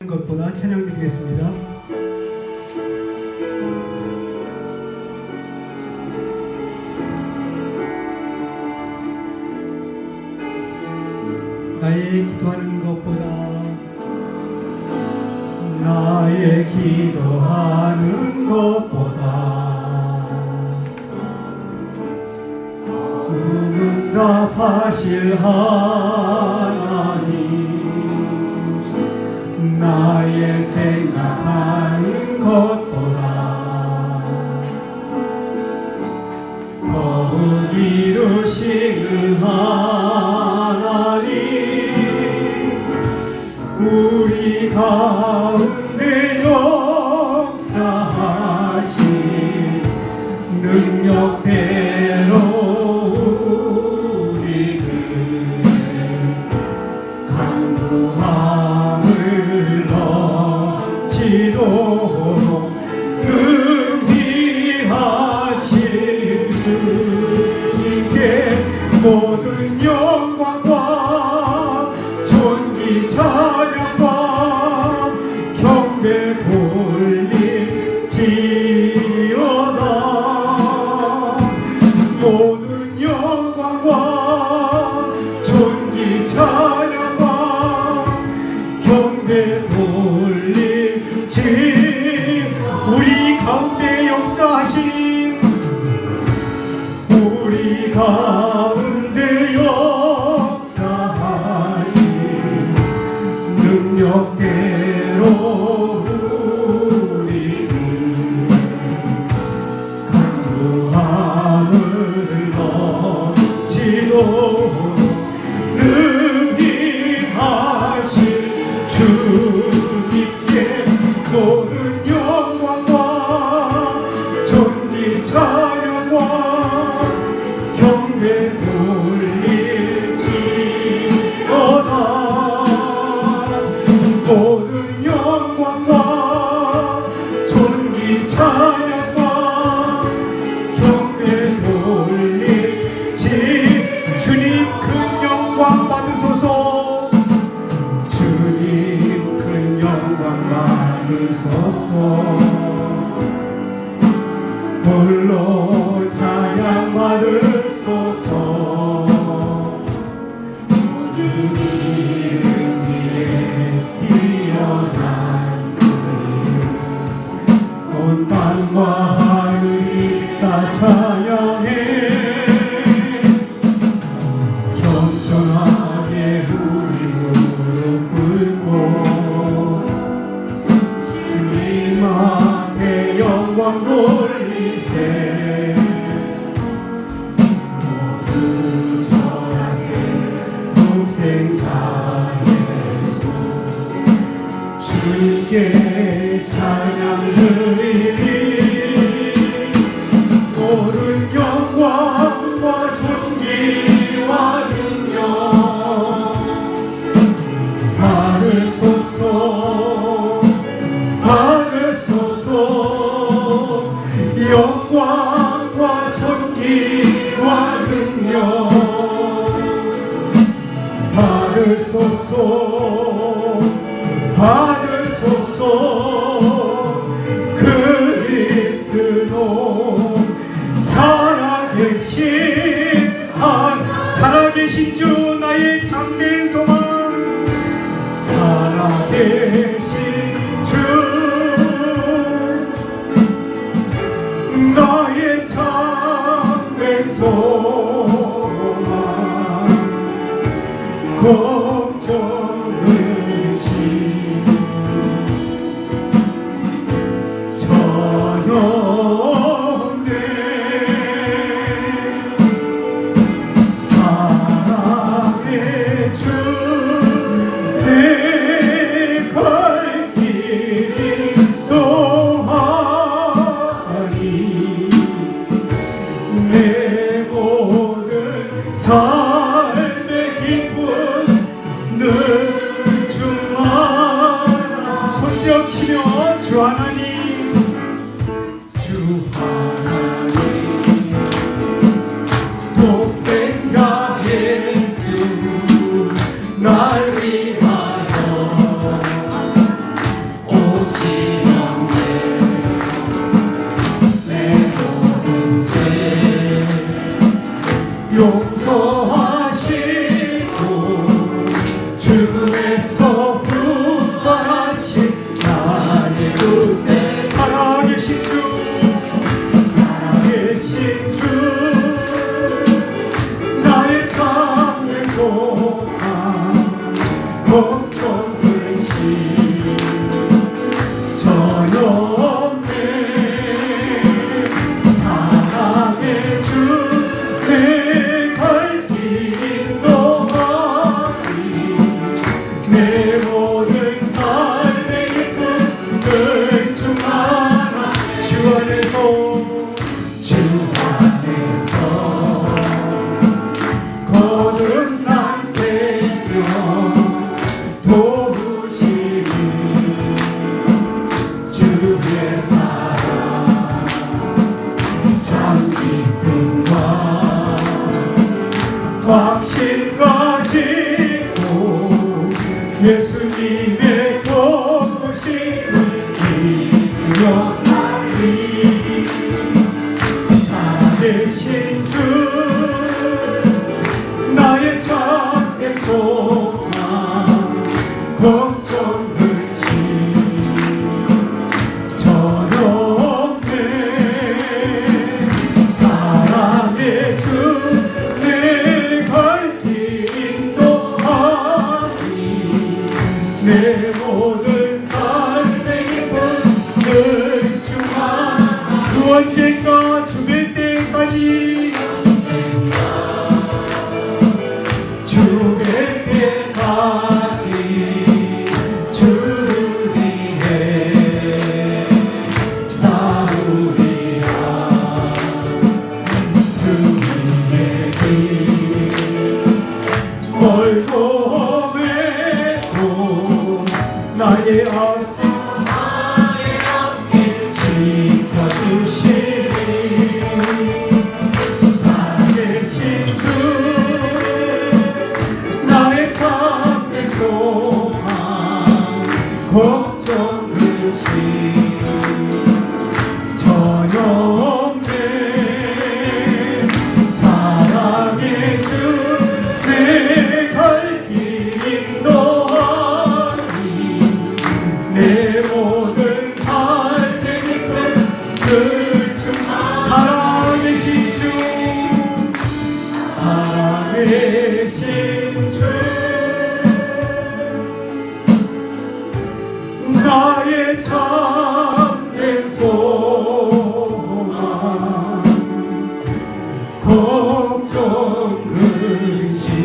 것보다 찬양드리겠습니다. 나의 기도하는 것보다 나의 기도하는 것보다 응답하실 하나님 나의 생각하는 것보다 더욱 이루시는 하나님 우리 가운데 역사하신 능력대로 우리들 강구함을 넘치도록 능히하신 주님께 모든 영광과 존귀 찬양과 경배 돌릴지어다. 모든 영광과 존귀 찬양과 경배 돌릴지 우리 가운데 역사하신 우리 가운데 역사하신 능력대로 우리를 강구함을 넘치도록 능히하신 주님께 모든 영광과 존귀 찬양과 경배 돌릴지어다. 모든 영광과 존귀 찬양과 경배 돌릴지 주님 큰 영광 받으소서. 주님 큰 영광 받으소서. 홀로 찬양 받으소서. 모든 이름 위에 뛰어난 온 땅과 하늘이 다 찬양해. 겸손하게 우리 무릎 꿇고 주님 앞에 영광 돌리세. 모두 전하세 독생자 예수 주님께 찬양 드리리. 모든 영광과 존귀와 능력 받으소서. 받으소서. 영광과 존귀와 능력 받으소서. 받으소서. 그리스도 살아계신 주 나의 참된 소망. 살아계신 주 나의 참된 소망. 걱정을 삶의 기쁨 늘 충만한 손뼉치며 주 하나님 주 하나님 독생자 예수 날 위하여 나의 앞길 지켜주시니 살아계신 주 나의 참된 소망 걱정 의심 전혀 없네 사랑의 주 내 갈 길 인도하니 내 모든 살 테니까 늘 주 살아계신 주 살아계신 주 나의 참된 소망 걱정 근심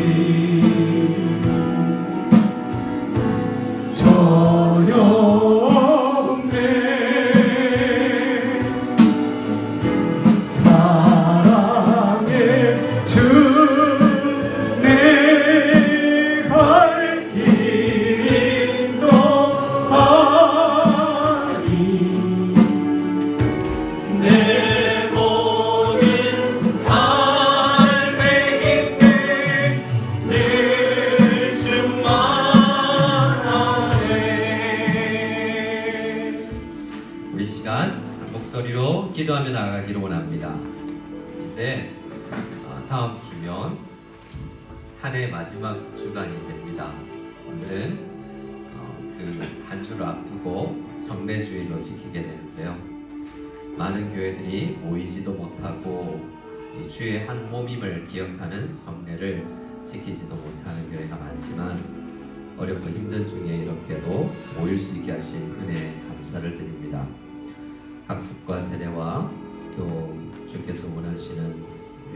전혀 없네 사랑의 주 내 갈 길 인도하니 내 모든 삶의 깊게 늘 충만하네. 우리 시간 목소리로 기도하며 나가기를 원합니다. 이제 다음 주면 한 해 마지막 주간이 됩니다. 오늘은 그 한 주를 앞두고 성례주일로 지키게 되는데요. 많은 교회들이 모이지도 못하고 이 주의 한 몸임을 기억하는 성례를 지키지도 못하는 교회가 많지만 어렵고 힘든 중에 이렇게도 모일 수 있게 하신 은혜에 감사를 드립니다. 학습과 세례와 또 주께서 원하시는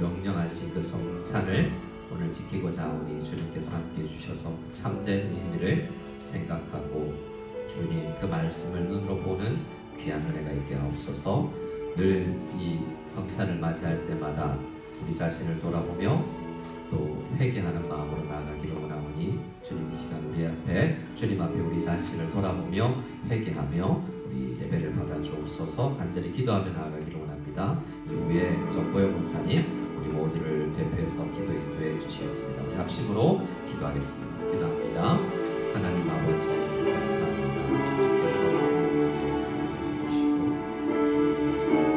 명령하신 그 성찬을 오늘 지키고자 하오니 주님께서 함께 해주셔서 참된 의미를 생각하고 주님 그 말씀을 눈으로 보는 귀한 은혜가 있게 하옵소서. 늘 이 성찬을 맞이할 때마다 우리 자신을 돌아보며 또 회개하는 마음으로 나아가기를 원하오니 주님 이 시간 우리 앞에 주님 앞에 우리 자신을 돌아보며 회개하며 우리 예배를 받아 주옵소서. 간절히 기도하며 나아가기를 원합니다. 이후에 정보영 원사님 우리 모두를 대표해서 기도 인도해 주시겠습니다. 우리 합심으로 기도하겠습니다. 기도합니다. 하나님 아버지 감사합니다. 주께서 보시고 말씀해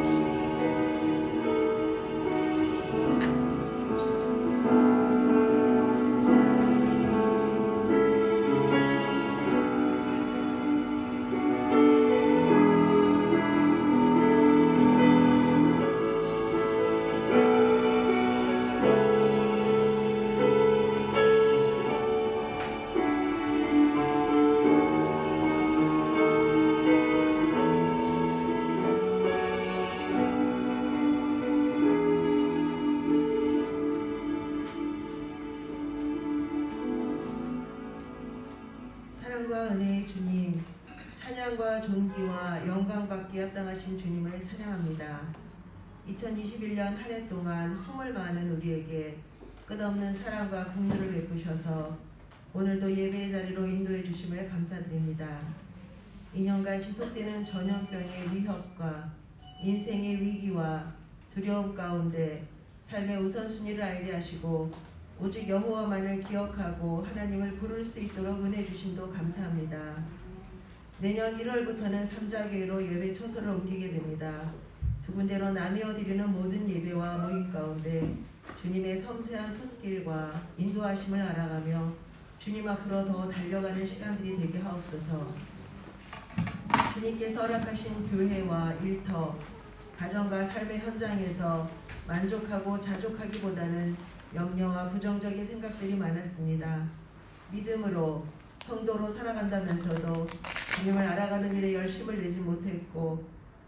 사랑과 은혜의 주님, 찬양과 존귀와 영광받기에 합당하신 주님을 찬양합니다. 2021년 한 해 동안 허물 많은 우리에게 끝없는 사랑과 긍휼을 베푸셔서 오늘도 예배의 자리로 인도해 주심을 감사드립니다. 2년간 지속되는 전염병의 위협과 인생의 위기와 두려움 가운데 삶의 우선순위를 알게 하시고 오직 여호와만을 기억하고 하나님을 부를 수 있도록 은혜 주심도 감사합니다. 내년 1월부터는 삼자교회로 예배 처소를 옮기게 됩니다. 두 군데로 나누어 드리는 모든 예배와 모임 가운데 주님의 섬세한 손길과 인도하심을 알아가며 주님 앞으로 더 달려가는 시간들이 되게 하옵소서. 주님께서 허락하신 교회와 일터, 가정과 삶의 현장에서 만족하고 자족하기보다는 염려와 부정적인 생각들이 많았습니다. 믿음으로 성도로 살아간다면서도 주님을 알아가는 일에 열심을 내지 못했고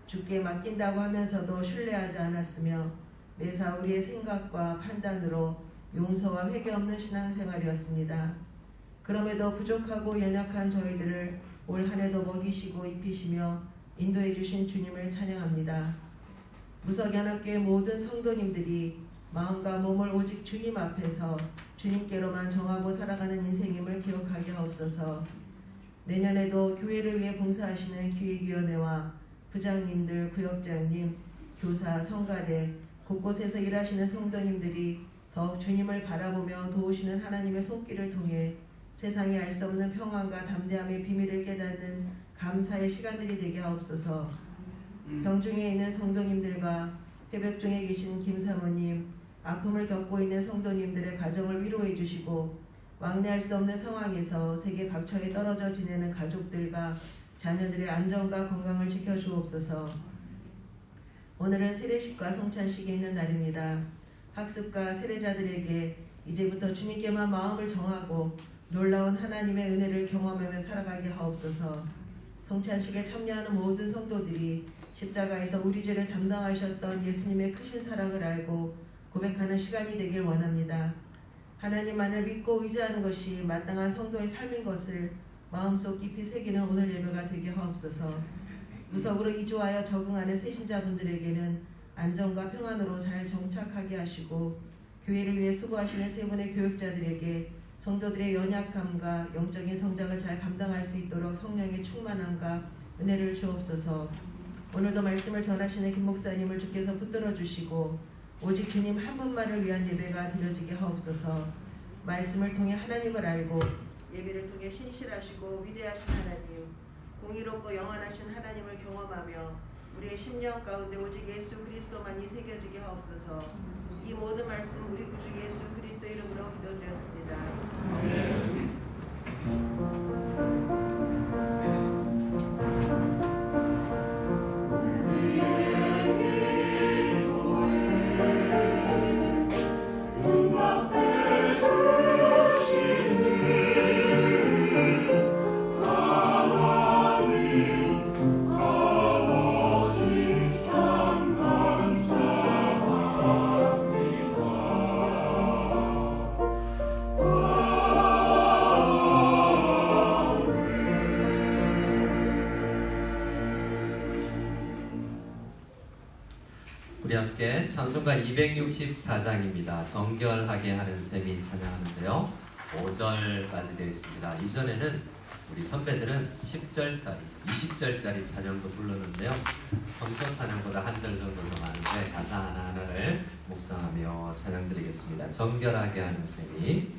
주께 맡긴다고 하면서도 신뢰하지 않았으며 매사 우리의 생각과 판단으로 용서와 회개 없는 신앙생활이었습니다. 그럼에도 부족하고 연약한 저희들을 올 한 해도 먹이시고 입히시며 인도해 주신 주님을 찬양합니다. 무석연합교회 모든 성도님들이 마음과 몸을 오직 주님 앞에서 주님께로만 정하고 살아가는 인생임을 기억하게 하옵소서. 내년에도 교회를 위해 봉사하시는 기획위원회와 부장님들, 구역장님, 교사, 성가대, 곳곳에서 일하시는 성도님들이 더욱 주님을 바라보며 도우시는 하나님의 손길을 통해 세상이 알 수 없는 평안과 담대함의 비밀을 깨닫는 감사의 시간들이 되게 하옵소서. 병중에 있는 성도님들과 회복 중에 계신 김사모님, 아픔을 겪고 있는 성도님들의 가정을 위로해 주시고 왕래할 수 없는 상황에서 세계 각처에 떨어져 지내는 가족들과 자녀들의 안전과 건강을 지켜주옵소서. 오늘은 세례식과 성찬식이 있는 날입니다. 학습과 세례자들에게 이제부터 주님께만 마음을 정하고 놀라운 하나님의 은혜를 경험하며 살아가게 하옵소서. 성찬식에 참여하는 모든 성도들이 십자가에서 우리 죄를 담당하셨던 예수님의 크신 사랑을 알고 고백하는 시간이 되길 원합니다. 하나님만을 믿고 의지하는 것이 마땅한 성도의 삶인 것을 마음속 깊이 새기는 오늘 예배가 되게 하옵소서. 무속으로 이주하여 적응하는 새신자분들에게는 안전과 평안으로 잘 정착하게 하시고 교회를 위해 수고하시는 세 분의 교육자들에게 성도들의 연약함과 영적인 성장을 잘 감당할 수 있도록 성령의 충만함과 은혜를 주옵소서. 오늘도 말씀을 전하시는 김 목사님을 주께서 붙들어 주시고 오직 주님 한 분만을 위한 예배가 드려지게 하옵소서. 말씀을 통해 하나님을 알고 예배를 통해 신실하시고 위대하신 하나님, 공의롭고 영원하신 하나님을 경험하며 우리의 심령 가운데 오직 예수 그리스도만이 새겨지게 하옵소서. 이 모든 말씀 우리 구주 예수 그리스도 이름으로 기도드렸습니다. 아멘. 우리 함께 찬송가 264장입니다. 정결하게 하는 셈이 찬양하는데요. 5절까지 되어 있습니다. 이전에는 우리 선배들은 10절짜리, 20절짜리 찬양도 부르는데요. 평소 찬양보다 한 절 정도 더 많은데 가사 하나하나를 묵상하며 찬양드리겠습니다. 정결하게 하는 셈이.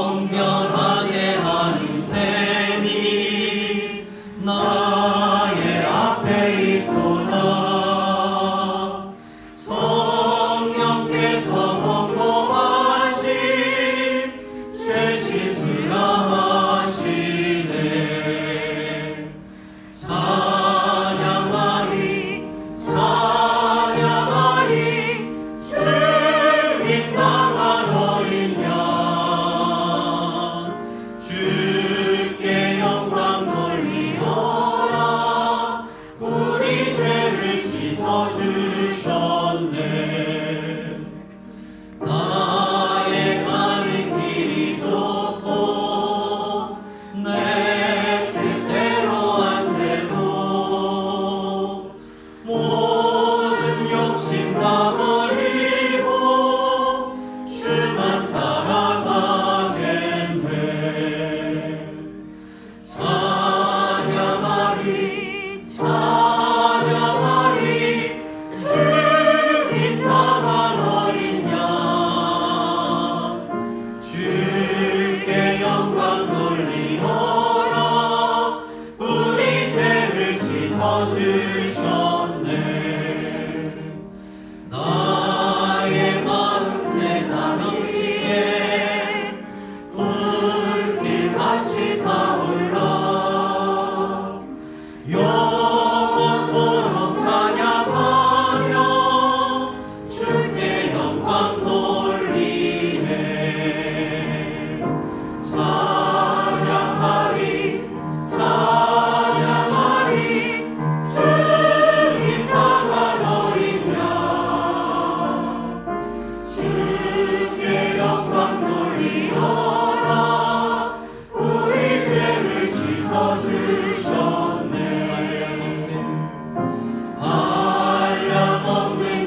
정결하게 하는 셈이 나의 앞에 있도다. 성령께서 원고하신 죄 씻으라 하시네.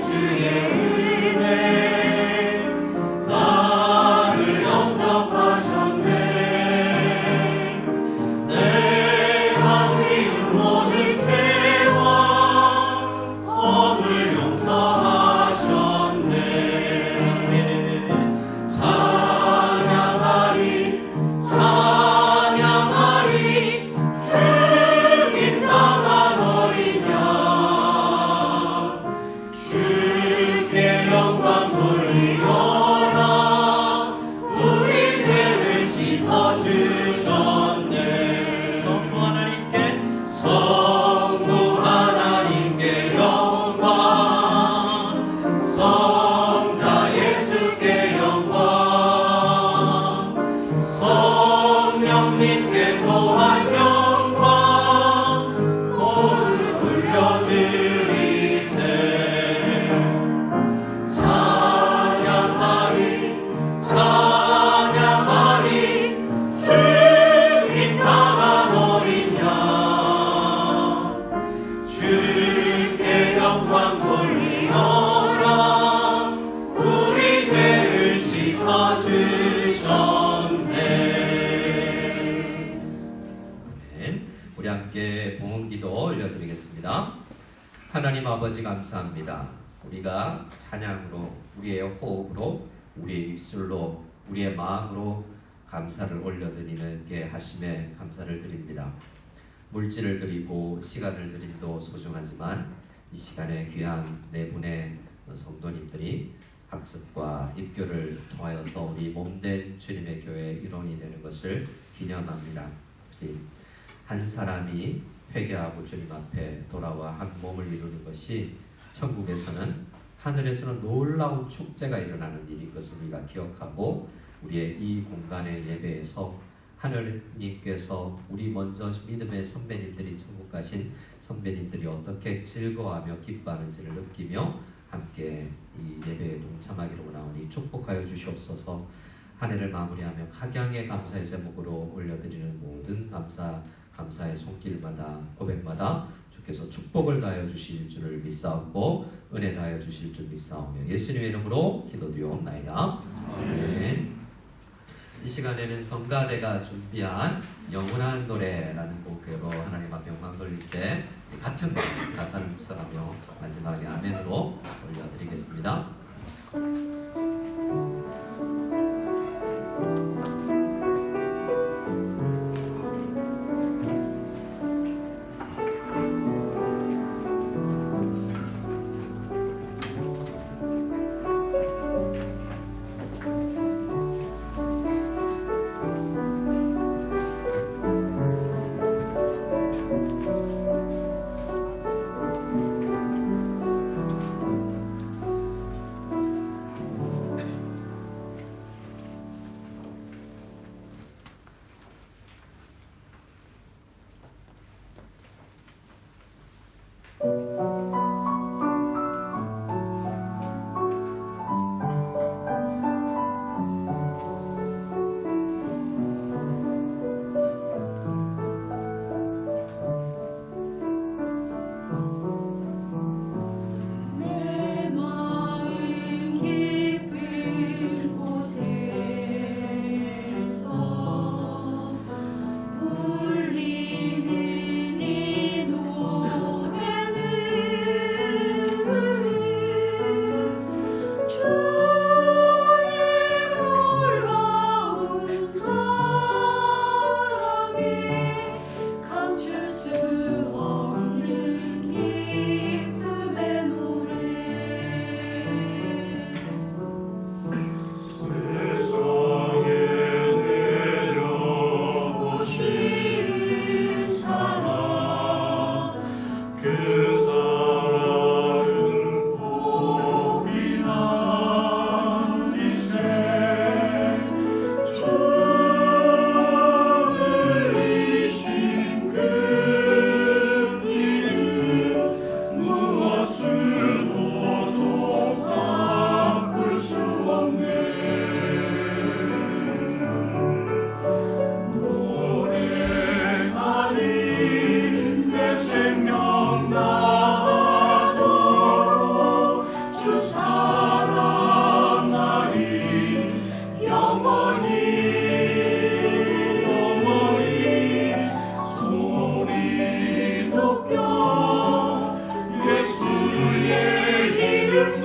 주의 은혜 나를 영접하셨네. 내가 지은 모든 죄와 허물 용서하셨네. 찬양하리 찬양하리 죽임 당한 어린 양 주께 영광 돌리어라. 우리 죄를 씻어주셨네. 성부 하나님께 영광, 성자 예수께 영광, 성령님께 또한 영광 모두 돌려드리세. 찬양하리 찬양하리 죽임 당한 어린 양 주께 영광 돌리어라. 우리 죄를 씻어주셨네. 아멘. 우리 함께 봉헌기도 올려드리겠습니다. 하나님 아버지 감사합니다. 우리가 찬양으로, 우리의 호흡으로, 우리의 입술로, 우리의 마음으로 감사를 올려드리게 하심에 감사를 드립니다. 물질을 드리고 시간을 드림도 소중하지만 이 시간에 귀한 네 분의 성도님들이 학습과 입교를 통하여서 우리 몸된 주님의 교회의 일원이 되는 것을 기념합니다. 한 사람이 회개하고 주님 앞에 돌아와 한 몸을 이루는 것이 천국에서는, 하늘에서는 놀라운 축제가 일어나는 일인 것을 우리가 기억하고, 우리의 이 공간의 예배에서 하나님께서 우리 먼저 믿음의 선배님들이, 천국 가신 선배님들이 어떻게 즐거워하며 기뻐하는지를 느끼며 함께 이 예배에 동참하기로 원하오니 축복하여 주시옵소서. 한 해를 마무리하며 각양의 감사의 제목으로 올려드리는 모든 감사의 손길마다, 고백마다 주께서 축복을 다하여 주실 줄을 믿사옵고 은혜 다하여 주실 줄 믿사오며 예수님의 이름으로 기도드리옵나이다. 아멘. 이 시간에는 성가대가 준비한 영원한 노래라는 곡으로 하나님 앞에 영광 돌릴 때 같은 가사를 묵상하며 마지막에 아멘으로 올려드리겠습니다. 울리는 이 노래는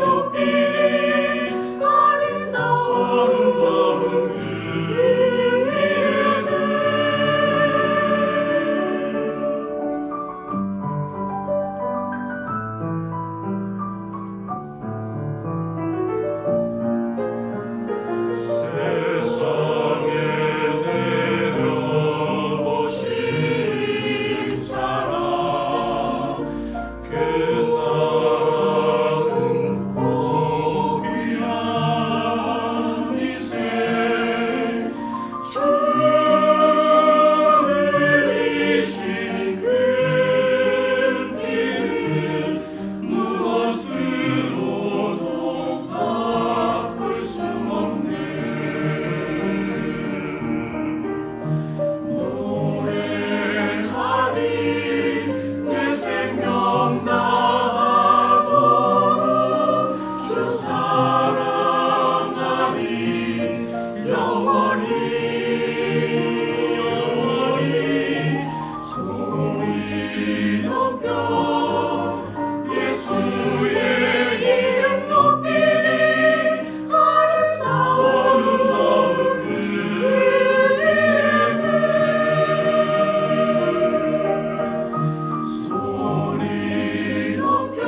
높이리 아름다운 그 이름을 세상에 내려오신 사랑 그 사랑은 고귀한 이세 주 흘리신 그 피는 무엇으로도 바꿀 수 없네 노래하리 내 생명 다하도록 주 사랑하리 영원히 소리 높여 예수의 이름 높이리 아름다운 그 이름을 소리 높여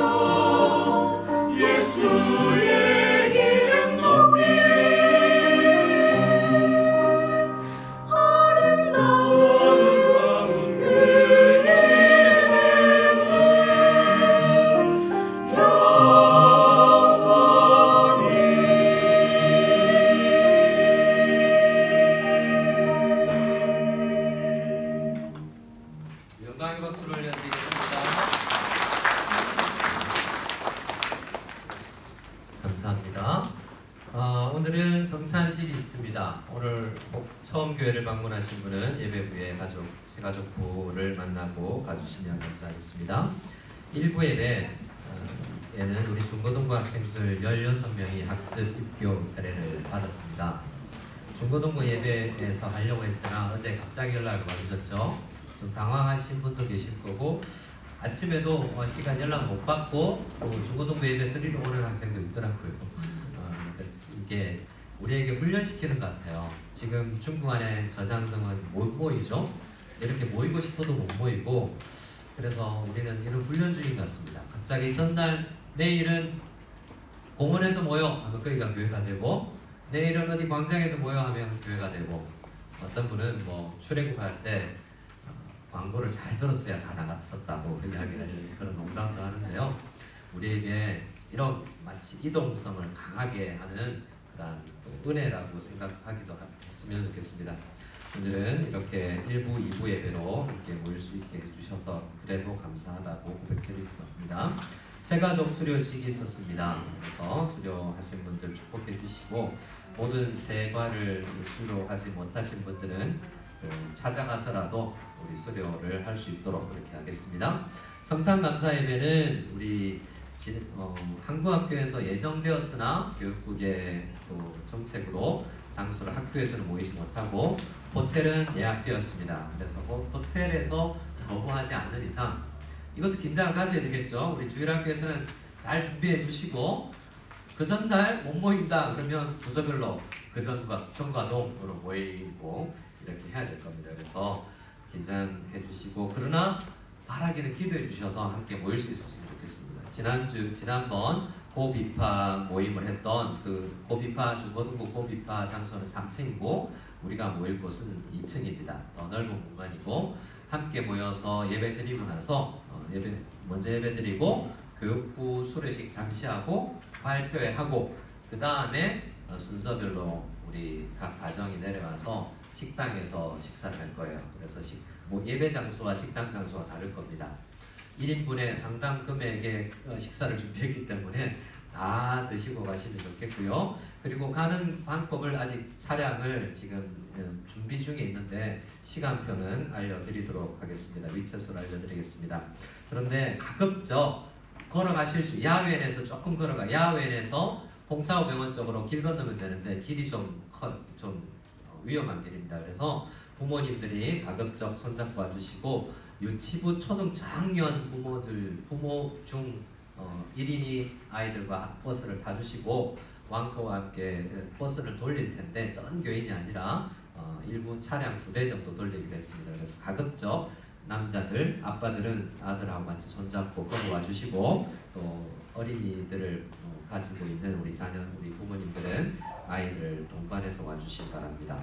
예수의 이름 높이리 아름다운 그 이름을 영광의 박수를 올려드리겠습니다. 감사합니다. 오늘은 성찬식이 있습니다. 오늘 꼭 처음 교회를 방문하신 분은 예배부의 새가족부를 만나고 가주시면 감사하겠습니다. 1부 예배에는 우리 중고등부 학생들 16명이 학습 입교 사례를 받았습니다. 중고등부 예배에서 하려고 했으나 어제 갑자기 연락을 받으셨죠. 좀 당황하신 분도 계실 거고 아침에도 시간 연락 못 받고 또 중고등부 예배 드리러 오는 학생도 있더라고요. 이게 우리에게 훈련시키는 것 같아요. 지금 중부 안에 저장성은 못 모이죠. 이렇게 모이고 싶어도 못 모이고 그래서 우리는 이런 훈련 중인 것 같습니다. 갑자기 전날 내일은 공원에서 모여 하면 거기가 교회가 되고 내일은 어디 광장에서 모여 하면 교회가 되고 어떤 분은 뭐 출애굽할 때 광고를 잘 들었어야 다 나갔었다고 이야기하는 그런 농담도 하는데요. 우리에게 이런 마치 이동성을 강하게 하는 그런 은혜라고 생각하기도 했으면 좋겠습니다. 오늘은 이렇게 1부, 2부 예배로 이렇게 모일 수 있게 해주셔서 그래도 감사하다고 고백드릴 겁니다. 새가족 수료식이 있었습니다. 그래서 수료하신 분들 축복해 주시고 모든 세과를 수료하지 못하신 분들은 찾아가서라도 우리 수료를 할 수 있도록 그렇게 하겠습니다. 성탄 감사 예배는 우리 한국학교에서 예정되었으나 교육국의 또 정책으로 장소를 학교에서는 모이지 못하고 호텔은 예약되었습니다. 그래서 호텔에서 거부하지 않는 이상 이것도 긴장을 가져야 되겠죠. 우리 주일학교에서는 잘 준비해 주시고 그 전날 못 모인다 그러면 부서별로 그 전과동으로 모이고 이렇게 해야 될 겁니다. 그래서 긴장해 주시고 그러나 바라기는 기도해 주셔서 함께 모일 수 있었으면 좋겠습니다. 지난번 고비파 모임을 했던 그 고비파 중고등부 고비파 장소는 3층이고 우리가 모일 곳은 2층입니다. 더 넓은 공간이고 함께 모여서 예배 드리고 나서 먼저 예배 드리고 교육부 수료식 잠시 하고 발표회 하고 그 다음에 순서별로 우리 각 가정이 내려와서 식당에서 식사를 할 거예요. 그래서 예배 장소와 식당 장소가 다를 겁니다. 1인분의 상당 금액의 식사를 준비했기 때문에 다 드시고 가시면 좋겠고요. 그리고 가는 방법을 아직 차량을 지금 준비 중에 있는데 시간표는 알려드리도록 하겠습니다. 위챗으로 알려드리겠습니다. 그런데 가급적 걸어가실 수 야외에서 조금 야외에서 홍차호 병원 쪽으로 길 건너면 되는데 길이 좀 위험한 길입니다. 그래서 부모님들이 가급적 손잡고 와주시고 유치부 초등 저학년 부모 중 1인이 아이들과 버스를 타주시고 왕커와 함께 버스를 돌릴 텐데 전 교인이 아니라 일부 차량 2대 정도 돌리기로 했습니다. 그래서 가급적 남자들, 아빠들은 아들하고 같이 손잡고 걸어와 주시고 또 어린이들을 가지고 있는 우리 자녀, 우리 부모님들은 아이들 동반해서 와주시기 바랍니다.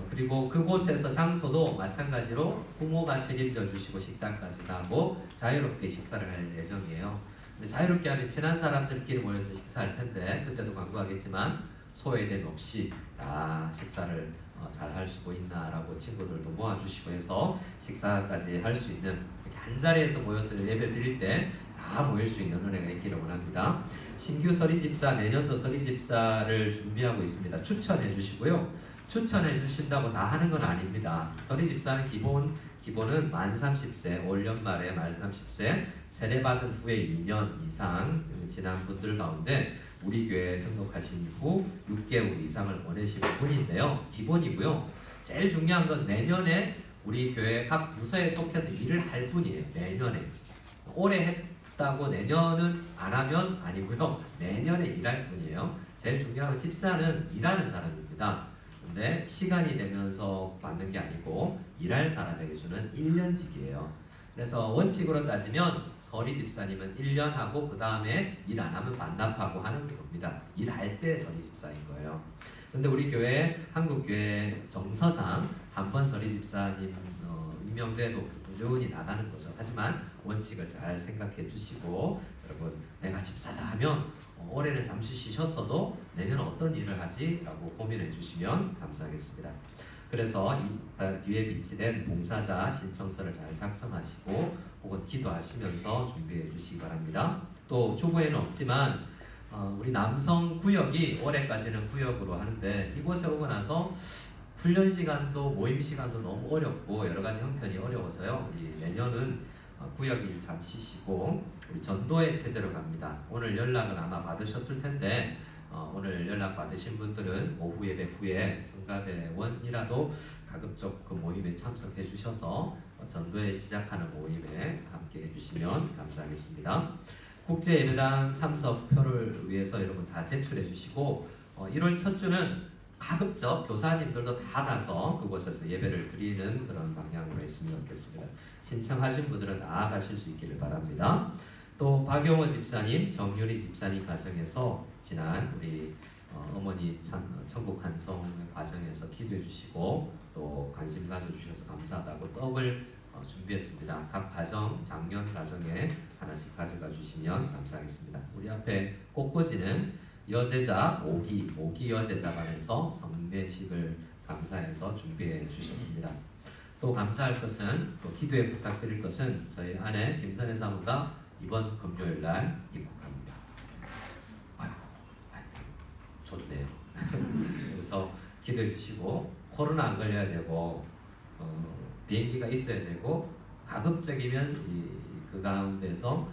그리고 그곳에서 장소도 마찬가지로 부모가 책임져 주시고 식당까지 가고 자유롭게 식사를 할 예정이에요. 근데 자유롭게 하면 친한 사람들끼리 모여서 식사할 텐데 그때도 강조하겠지만 소외됨 없이 다 식사를 잘 할 수 있나라고 친구들도 모아주시고 해서 식사까지 할 수 있는 이렇게 한 자리에서 모여서 예배 드릴 때 다 모일 수 있는 은혜가 있기를 원합니다. 신규 서리집사 내년도 서리집사를 준비하고 있습니다. 추천해 주시고요. 추천해 주신다고 다 하는 건 아닙니다. 서리집사는 기본은 만 30세, 올 연말에 만 30세, 세례받은 후에 2년 이상 지난 분들 가운데 우리 교회에 등록하신 후 6개월 이상을 보내시는 분인데요. 기본이고요. 제일 중요한 건 내년에 우리 교회 각 부서에 속해서 일을 할 분이에요. 내년에. 올해 했다고 내년은 안 하면 아니고요. 내년에 일할 분이에요. 제일 중요한 건 집사는 일하는 사람입니다. 근데 시간이 되면서 받는 게 아니고 일할 사람에게 주는 1년직이에요. 그래서 원칙으로 따지면 서리 집사님은 1년 하고 그 다음에 일 안 하면 반납하고 하는 겁니다. 일할 때 서리 집사인 거예요. 근데 우리 교회 한국교회 정서상 한 번 서리 집사님 임명돼도 꾸준히 나가는 거죠. 하지만 원칙을 잘 생각해 주시고 여러분 내가 집사다 하면 올해는 잠시 쉬셨어도 내년 어떤 일을 하지? 라고 고민해 주시면 감사하겠습니다. 그래서 뒤에 비치된 봉사자 신청서를 잘 작성하시고 혹은 기도하시면서 준비해 주시기 바랍니다. 또 주부에는 없지만 우리 남성 구역이 올해까지는 구역으로 하는데 이곳에 오고 나서 훈련 시간도 모임 시간도 너무 어렵고 여러 가지 형편이 어려워서요. 우리 내년은 구역 일 잠시 쉬고 우리 전도의 체제로 갑니다. 오늘 연락은 아마 받으셨을 텐데 오늘 연락 받으신 분들은 오후 예배 후에 성가대원이라도 가급적 그 모임에 참석해 주셔서 전도에 시작하는 모임에 함께 해주시면 감사하겠습니다. 국제 예배당 참석표를 위해서 여러분 다 제출해 주시고 1월 첫 주는 가급적 교사님들도 다 나서 그곳에서 예배를 드리는 그런 방향으로 했으면 좋겠습니다. 신청하신 분들은 다 가실 수 있기를 바랍니다. 또 박용호 집사님, 정윤희 집사님 가정에서 지난 우리 어머니 천국 환송 과정에서 기도해 주시고 또 관심 가져주셔서 감사하다고 떡을 준비했습니다. 각 가정, 작년 가정에 하나씩 가져가 주시면 감사하겠습니다. 우리 앞에 꽃꽂이는 여제자 5기 여제자반에서 성례식을 감사해서 준비해 주셨습니다. 또 감사할 것은 또 기도에 부탁드릴 것은 저희 아내 김선혜 사모가 이번 금요일 날 입국합니다. 아이고, 좋네요. 그래서 기도해 주시고 코로나 안 걸려야 되고 비행기가 있어야 되고 가급적이면 그 가운데서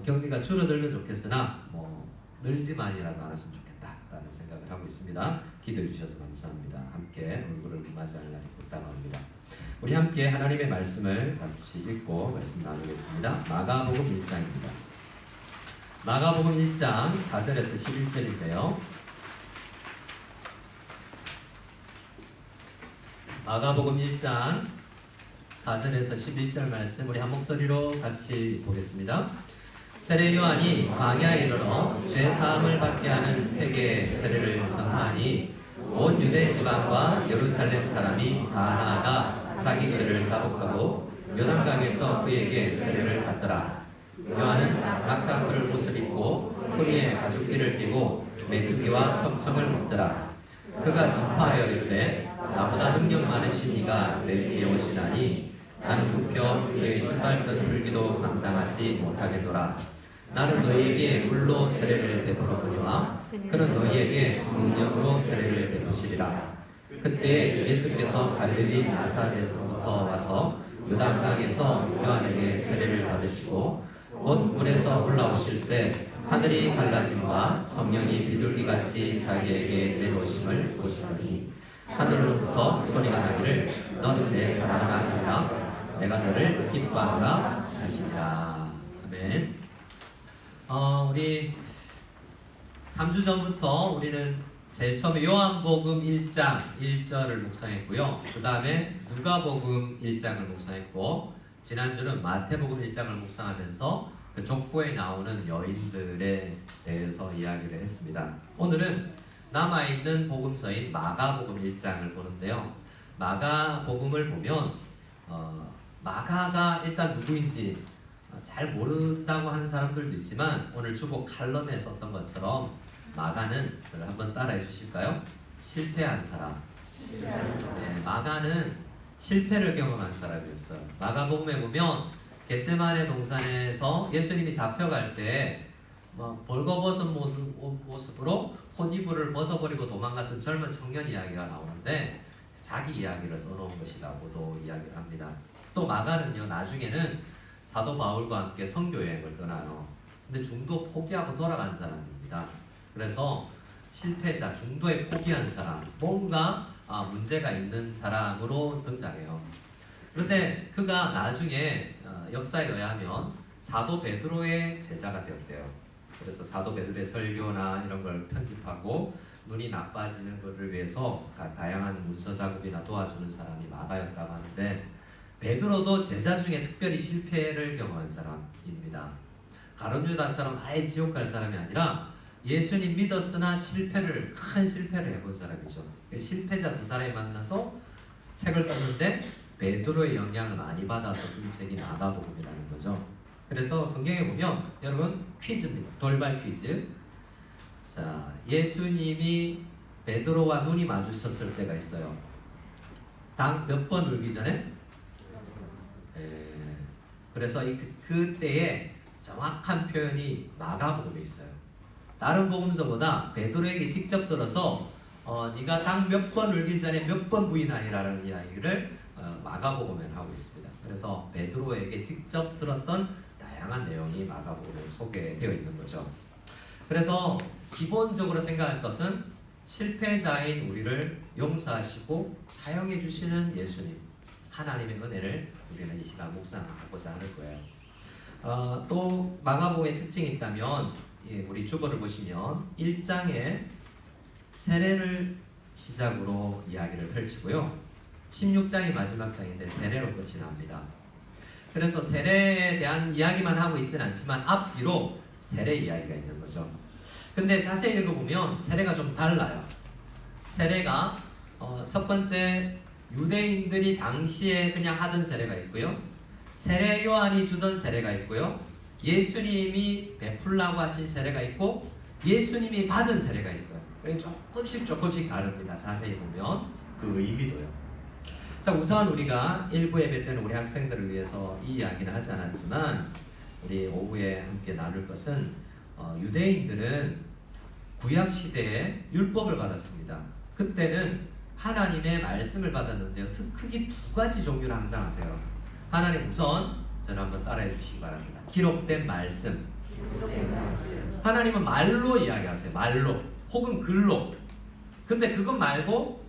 격리가 줄어들면 좋겠으나 늘지만이라도 않았으면 좋겠다라는 생각을 하고 있습니다. 기도해 주셔서 감사합니다. 함께 얼굴을 맞이할 날이 곧 다가옵니다. 우리 함께 하나님의 말씀을 같이 읽고 말씀 나누겠습니다. 마가복음 1장입니다. 마가복음 1장 4절에서 11절인데요. 마가복음 1장 4절에서 11절 말씀 우리 한 목소리로 같이 보겠습니다. 세례 요한이 광야에 이르러 죄 사함을 받게 하는 회개 세례를 전하니 온 유대 지방과 예루살렘 사람이 다 나아가 자기 죄를 자복하고 요단강에서 그에게 세례를 받더라. 요한은 각각 그를 옷을 입고 허리에 가죽띠를 띠고 메뚜기와 석청을 먹더라. 그가 전파하여 이르되 나보다 능력 많으신 이가 내 뒤에 오시나니 나는 굽혀 그의 신발끈 풀기도 감당하지 못하겠노라. 나는 너희에게 물로 세례를 베풀었거니와 그는 너희에게 성령으로 세례를 베푸시리라. 그때 예수께서 갈릴리 나사렛에서부터 와서 요단강에서 요한에게 세례를 받으시고 곧 물에서 올라오실새 하늘이 갈라짐과 성령이 비둘기같이 자기에게 내려오심을 보시더니 하늘로부터 소리가 나기를 너는 내 사랑하는 아들이라 내가 너를 기뻐하노라 하시니라. 아멘. 우리 3주 전부터 우리는 제일 처음에 요한복음 1장 1절을 묵상했고요. 그 다음에 누가복음 1장을 묵상했고, 지난주는 마태복음 1장을 묵상하면서 그 족보에 나오는 여인들에 대해서 이야기를 했습니다. 오늘은 남아있는 복음서인 마가복음 1장을 보는데요. 마가복음을 보면 마가가 일단 누구인지 잘 모른다고 하는 사람들도 있지만, 오늘 주보 칼럼에 썼던 것처럼 마가는, 저를 한번 따라해 주실까요? 실패한 사람. 네, 마가는 실패를 경험한 사람이었어요. 마가복음에 보면 겟세마네 동산에서 예수님이 잡혀갈 때 벌거벗은 모습으로 옷이불을 벗어버리고 도망갔던 젊은 청년 이야기가 나오는데, 자기 이야기를 써놓은 것이라고도 이야기를 합니다. 또 마가는요, 나중에는 사도 바울과 함께 선교여행을 떠나요. 근데 중도 포기하고 돌아간 사람입니다. 그래서 실패자, 중도에 포기한 사람, 뭔가 문제가 있는 사람으로 등장해요. 그런데 그가 나중에 역사에 의하면 사도 베드로의 제자가 되었대요. 그래서 사도 베드로의 설교나 이런 걸 편집하고 눈이 나빠지는 것을 위해서 다양한 문서 작업이나 도와주는 사람이 마가였다고 하는데, 베드로도 제자 중에 특별히 실패를 경험한 사람입니다. 가룟 유다처럼 아예 지옥 갈 사람이 아니라 예수님 믿었으나 큰 실패를 해본 사람이죠. 실패자 두 사람이 만나서 책을 썼는데 베드로의 영향을 많이 받아서 쓴 책이 마가복음이라는 거죠. 그래서 성경에 보면, 여러분, 퀴즈입니다. 돌발 퀴즈. 자, 예수님이 베드로와 눈이 마주쳤을 때가 있어요. 당 몇 번 울기 전에? 그래서 그때의 정확한 표현이 마가복음에 있어요. 다른 복음서보다 베드로에게 직접 들어서 네가 당 몇 번 울기 전에 몇 번 부인하니라는 이야기를 마가복음에 하고 있습니다. 그래서 베드로에게 직접 들었던 다양한 내용이 마가복음에 소개되어 있는 거죠. 그래서 기본적으로 생각할 것은 실패자인 우리를 용서하시고 사용해 주시는 예수님, 하나님의 은혜를 우리는 이 시간 묵상하고자 하는 거예요. 또 마가복음의 특징이 있다면, 우리 주보를 보시면 1장에 세례를 시작으로 이야기를 펼치고요. 16장이 마지막 장인데 세례로 끝이 납니다. 그래서 세례에 대한 이야기만 하고 있지는 않지만 앞뒤로 세례 이야기가 있는 거죠. 근데 자세히 읽어보면 세례가 좀 달라요. 세례가 첫 번째 유대인들이 당시에 그냥 하던 세례가 있고요. 세례 요한이 주던 세례가 있고요. 예수님이 베풀라고 하신 세례가 있고, 예수님이 받은 세례가 있어요. 조금씩 다릅니다. 자세히 보면 그 의미도요. 자, 우선 우리가 일부 예배 때는 우리 학생들을 위해서 이 이야기는 하지 않았지만, 우리 오후에 함께 나눌 것은 유대인들은 구약 시대에 율법을 받았습니다. 그때는 하나님의 말씀을 받았는데요. 크게 두 가지 종류를 항상 하세요. 하나님, 우선 저를 한번 따라해 주시기 바랍니다. 기록된 말씀. 하나님은 말로 이야기하세요. 말로 혹은 글로. 근데 그것 말고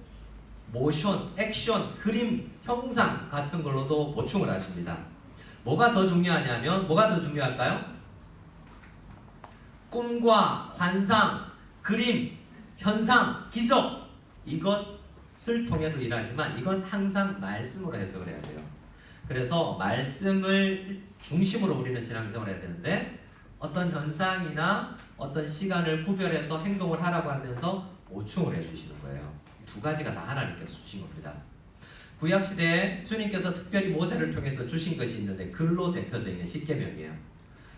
모션, 액션, 그림, 형상 같은 걸로도 보충을 하십니다. 뭐가 더 중요하냐면, 뭐가 더 중요할까요? 꿈과 환상, 그림, 현상, 기적, 이것을 통해도 일하지만 이건 항상 말씀으로 해석을 해야 돼요. 그래서 말씀을 중심으로 우리는 신앙생활을 해야 되는데, 어떤 현상이나 어떤 시간을 구별해서 행동을 하라고 하면서 보충을 해주시는 거예요. 두 가지가 다 하나님께서 주신 겁니다. 구약시대에 주님께서 특별히 모세를 통해서 주신 것이 있는데, 글로 대표적인 게 십계명이에요.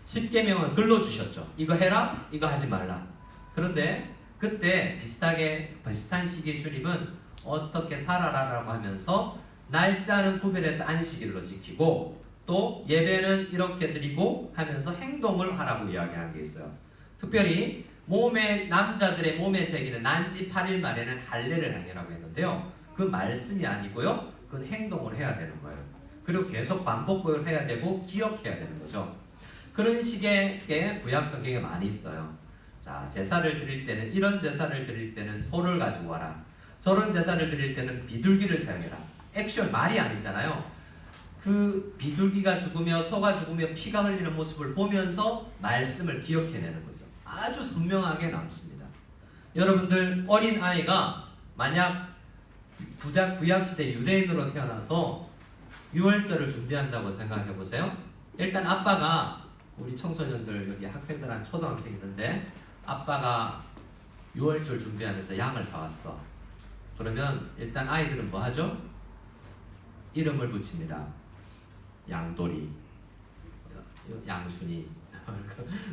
십계명은 글로 주셨죠. 이거 해라, 이거 하지 말라. 그런데 그때 비슷한 시기에 주님은 어떻게 살아라라고 하면서 날짜는 구별해서 안식일로 지키고, 또 예배는 이렇게 드리고 하면서 행동을 하라고 이야기한 게 있어요. 특별히 남자들의 몸에 새기는 난지 8일 만에는 할례를 행하라고 했는데요. 그 말씀이 아니고요, 그건 행동을 해야 되는 거예요. 그리고 계속 반복을 해야 되고 기억해야 되는 거죠. 그런 식의 구약 성경에 많이 있어요. 자, 제사를 드릴 때는, 이런 제사를 드릴 때는 소를 가지고 와라. 저런 제사를 드릴 때는 비둘기를 사용해라. 액션, 말이 아니잖아요. 그 비둘기가 죽으며 소가 죽으며 피가 흘리는 모습을 보면서 말씀을 기억해내는 거죠. 아주 선명하게 남습니다. 여러분들 어린 아이가 만약 구약시대 유대인으로 태어나서 유월절을 준비한다고 생각해 보세요. 일단 아빠가 우리 청소년들 여기 학생들 한 초등학생 있는데 아빠가 유월절 준비하면서 양을 사왔어. 그러면 일단 아이들은 뭐 하죠? 이름을 붙입니다. 양돌이, 양순이,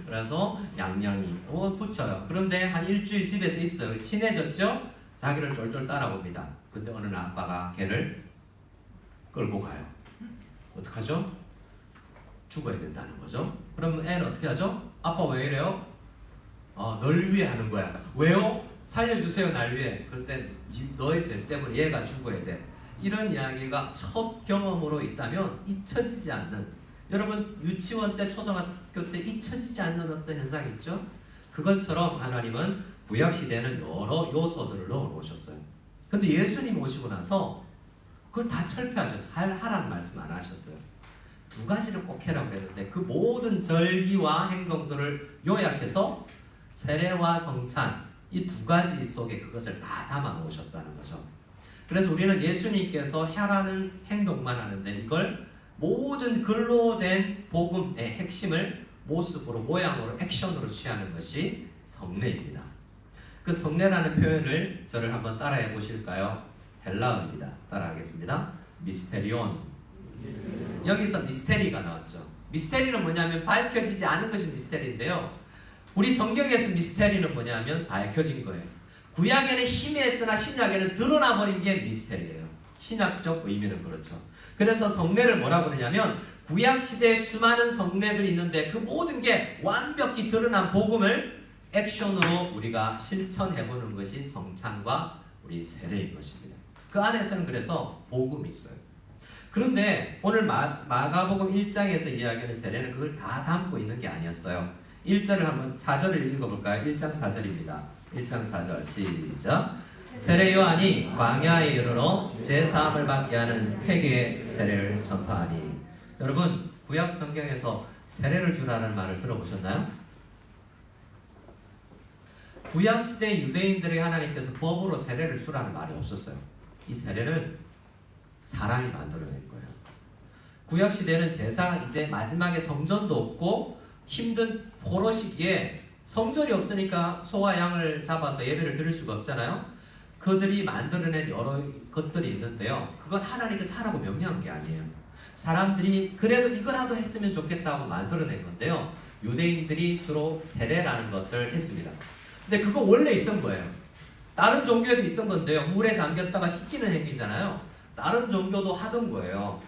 그래서 양양이 붙여요. 그런데 한 일주일 집에서 있어요. 친해졌죠? 자기를 쫄쫄 따라봅니다. 근데 어느 날 아빠가 걔를 끌고 가요. 어떡하죠? 죽어야 된다는 거죠. 그럼 애는 어떻게 하죠? 아빠 왜 이래요? 널 위해 하는 거야. 왜요? 살려주세요, 날 위해. 그럴 땐 너의 죄 때문에 얘가 죽어야 돼. 이런 이야기가 첫 경험으로 있다면 잊혀지지 않는, 여러분 유치원 때 초등학교 때 잊혀지지 않는 어떤 현상이 있죠? 그것처럼 하나님은 구약시대에는 여러 요소들을 넣어 놓으셨어요. 근데 예수님 오시고 나서 그걸 다 철폐하셨어요. 하라는 말씀 안 하셨어요. 두 가지를 꼭 해라고 그랬는데 그 모든 절기와 행동들을 요약해서 세례와 성찬 이 두 가지 속에 그것을 다 담아 놓으셨다는 거죠. 그래서 우리는 예수님께서 하라는 행동만 하는데 이걸 모든 글로 된 복음의 핵심을 모습으로 모양으로 액션으로 취하는 것이 성례입니다. 그 성례라는 표현을 저를 한번 따라해 보실까요? 헬라어입니다. 따라하겠습니다. 미스테리온. 여기서 미스테리가 나왔죠. 미스테리는 뭐냐면 밝혀지지 않은 것이 미스테리인데요. 우리 성경에서 미스테리는 뭐냐면 밝혀진 거예요. 구약에는 희미했으나 신약에는 드러나버린 게 미스테리예요. 신약적 의미는 그렇죠. 그래서 성례를 뭐라고 그러냐면 구약시대에 수많은 성례들이 있는데 그 모든 게 완벽히 드러난 복음을 액션으로 우리가 실천해보는 것이 성찬과 우리 세례인 것입니다. 그 안에서는 그래서 복음이 있어요. 그런데 오늘 마가복음 1장에서 이야기하는 세례는 그걸 다 담고 있는 게 아니었어요. 1절을 한번 4절을 읽어볼까요? 1장 4절입니다. 1장 4절 시작. 세례 요한이 광야에 이르러 죄사함을 받게 하는 회개의 세례를 전파하니. 여러분 구약 성경에서 세례를 주라는 말을 들어보셨나요? 구약 시대 유대인들에게 하나님께서 법으로 세례를 주라는 말이 없었어요. 이 세례는 사람이 만들어낸 거예요. 구약 시대는 제사 이제 마지막에 성전도 없고 힘든 포로 시기에 성전이 없으니까 소와 양을 잡아서 예배를 드릴 수가 없잖아요. 그들이 만들어낸 여러 것들이 있는데요. 그건 하나님께서 하라고 명령한 게 아니에요. 사람들이 그래도 이거라도 했으면 좋겠다고 만들어낸 건데요. 유대인들이 주로 세례라는 것을 했습니다. 근데 그거 원래 있던 거예요. 다른 종교에도 있던 건데요. 물에 잠겼다가 씻기는 행위잖아요. 다른 종교도 하던 거예요.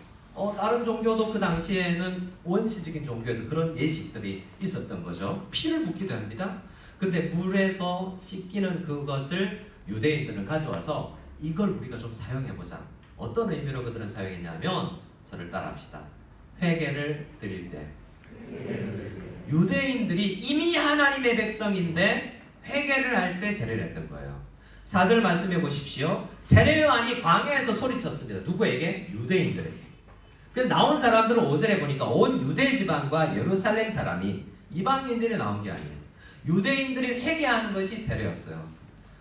다른 종교도 그 당시에는 원시적인 종교에도 그런 예식들이 있었던 거죠. 피를 붓기도 합니다. 근데 물에서 씻기는 그것을 유대인들은 가져와서 이걸 우리가 좀 사용해보자. 어떤 의미로 그들은 사용했냐면 저를 따라합시다. 회개를 드릴 때 유대인들이 이미 하나님의 백성인데 회개를 할 때 세례를 했던 거예요. 4절 말씀해 보십시오. 세례 요한이 광야에서 소리쳤습니다. 누구에게? 유대인들에게. 그래서 나온 사람들은 5절에 보니까 온 유대 지방과 예루살렘 사람이, 이방인들이 나온 게 아니에요. 유대인들이 회개하는 것이 세례였어요.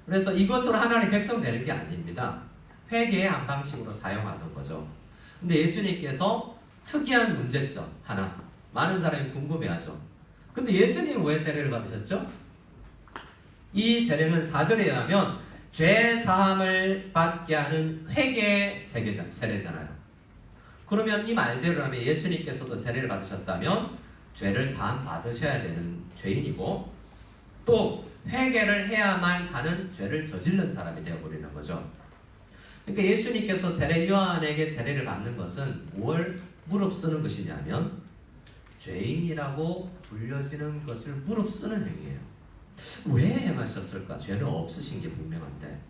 그래서 이것으로 하나님 백성 되는 게 아닙니다. 회개의 한 방식으로 사용하던 거죠. 근데 예수님께서 특이한 문제점 하나, 많은 사람이 궁금해하죠. 근데 예수님은 왜 세례를 받으셨죠? 이 세례는 4절에 의하면 죄 사함을 받게 하는 회개의 세례잖아요. 그러면 이 말대로 하면 예수님께서도 세례를 받으셨다면 죄를 사함 받으셔야 되는 죄인이고 또 회개를 해야만 하는 죄를 저지른 사람이 되어버리는 거죠. 그러니까 예수님께서 세례 요한에게 세례를 받는 것은 뭘 무릅쓰는 것이냐면 죄인이라고 불려지는 것을 무릅쓰는 행위예요. 왜 행하셨을까? 죄는 없으신 게 분명한데.